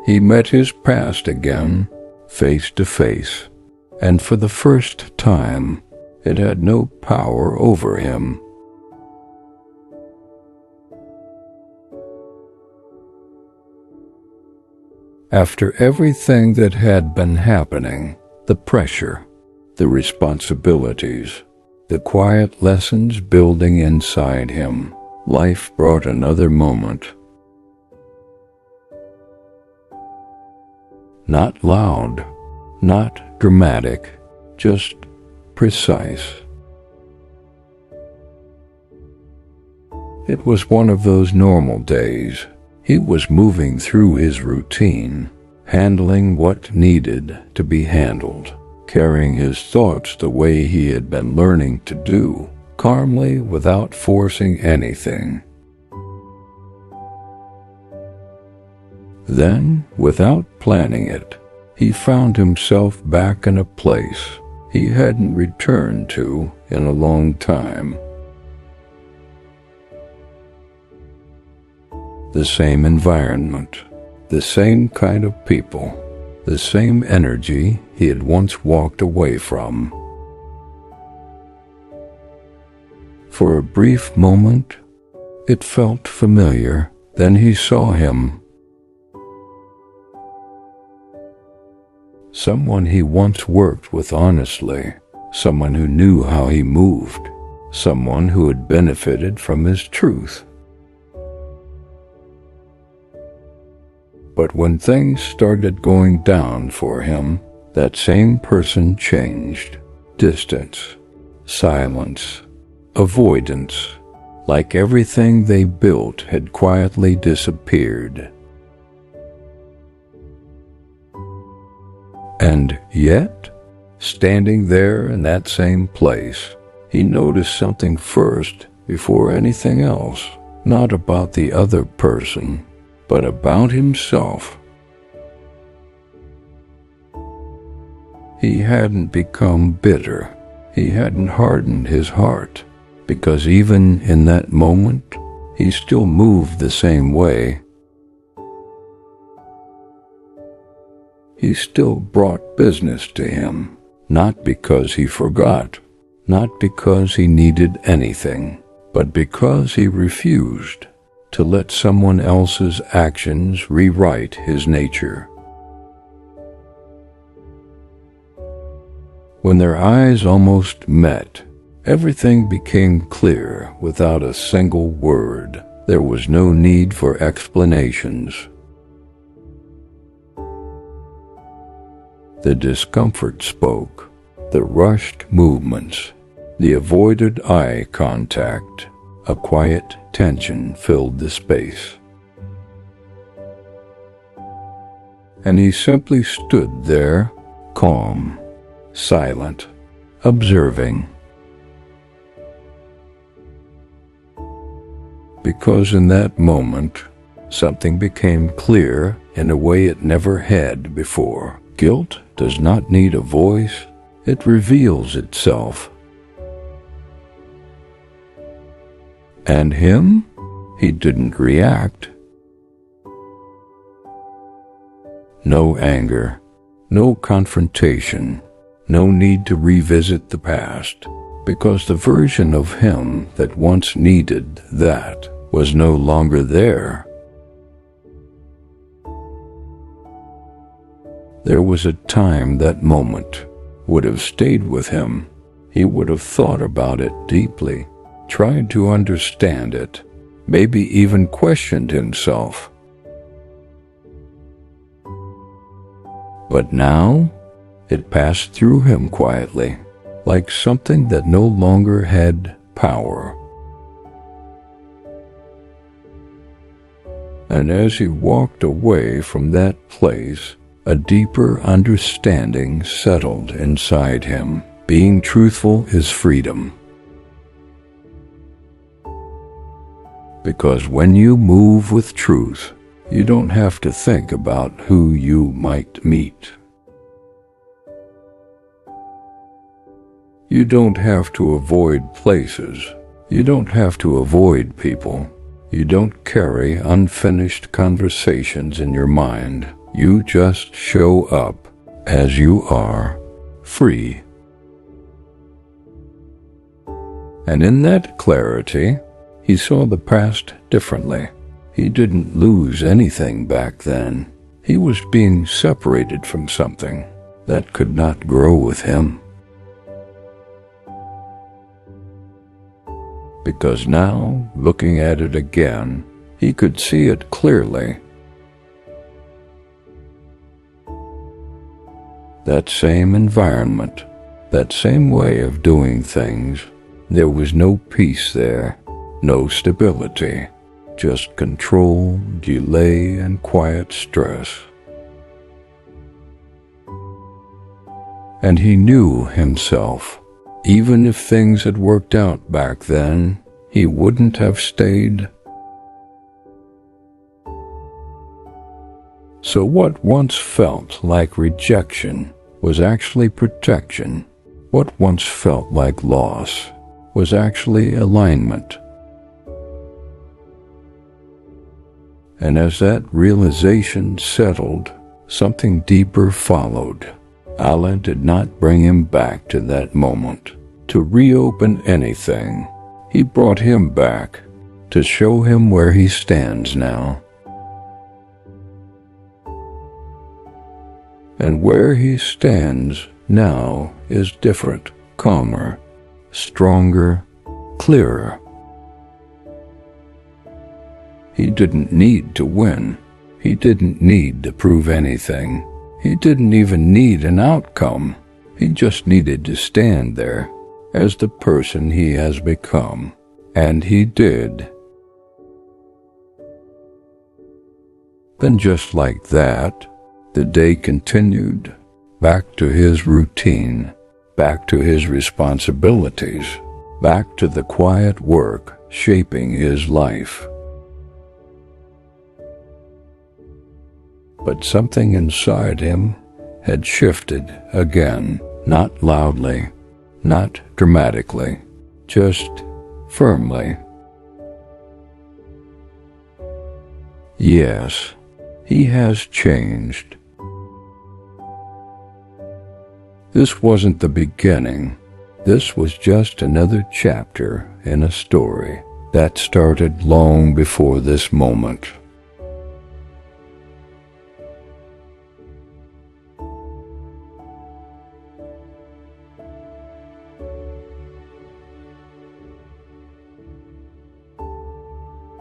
He met his past again, face to face, and for the first time, it had no power over him. After everything that had been happening, the pressure, the responsibilities, the quiet lessons building inside him, life brought another moment. Not loud, not dramatic, just precise. It was one of those normal days. He was moving through his routine, handling what needed to be handled, carrying his thoughts the way he had been learning to do, calmly without forcing anything. Then, without planning it, he found himself back in a place he hadn't returned to in a long time. The same environment, the same kind of people, the same energy he had once walked away from. For a brief moment, it felt familiar. Then he saw him. Someone he once worked with honestly, someone who knew how he moved, someone who had benefited from his truth. But when things started going down for him, that same person changed. Distance, silence, avoidance, like everything they built had quietly disappeared. And yet, standing there in that same place, he noticed something first before anything else, not about the other person, but about himself. He hadn't become bitter. He hadn't hardened his heart, because even in that moment, he still moved the same way. He still brought business to him, not because he forgot, not because he needed anything, but because he refused to let someone else's actions rewrite his nature. When their eyes almost met, everything became clear without a single word. There was no need for explanations. The discomfort spoke, the rushed movements, the avoided eye contact. A quiet tension filled the space. And he simply stood there, calm, silent, observing. Because in that moment, something became clear in a way it never had before. Guilt does not need a voice, it reveals itself. And him? He didn't react. No anger, no confrontation, no need to revisit the past, because the version of him that once needed that was no longer there. There was a time that moment would have stayed with him. He would have thought about it deeply, tried to understand it, maybe even questioned himself. But now, it passed through him quietly, like something that no longer had power. And as he walked away from that place, a deeper understanding settled inside him. Being truthful is freedom. Because when you move with truth, you don't have to think about who you might meet. You don't have to avoid places. You don't have to avoid people. You don't carry unfinished conversations in your mind. You just show up as you are, free. And in that clarity, he saw the past differently. He didn't lose anything back then. He was being separated from something that could not grow with him. Because now, looking at it again, he could see it clearly. That same environment, that same way of doing things, there was no peace there, no stability, just control, delay, and quiet stress. And he knew himself. Even if things had worked out back then, he wouldn't have stayed. So what once felt like rejection was actually protection. What once felt like loss was actually alignment. And as that realization settled, something deeper followed. Allah did not bring him back to that moment to reopen anything. He brought him back to show him where he stands now. And where he stands now is different, calmer, stronger, clearer. He didn't need to win. He didn't need to prove anything. He didn't even need an outcome. He just needed to stand there as the person he has become. And he did. Then just like that, the day continued, back to his routine, back to his responsibilities, back to the quiet work shaping his life. But something inside him had shifted again, not loudly, not dramatically, just firmly. Yes, he has changed. This wasn't the beginning. This was just another chapter in a story that started long before this moment.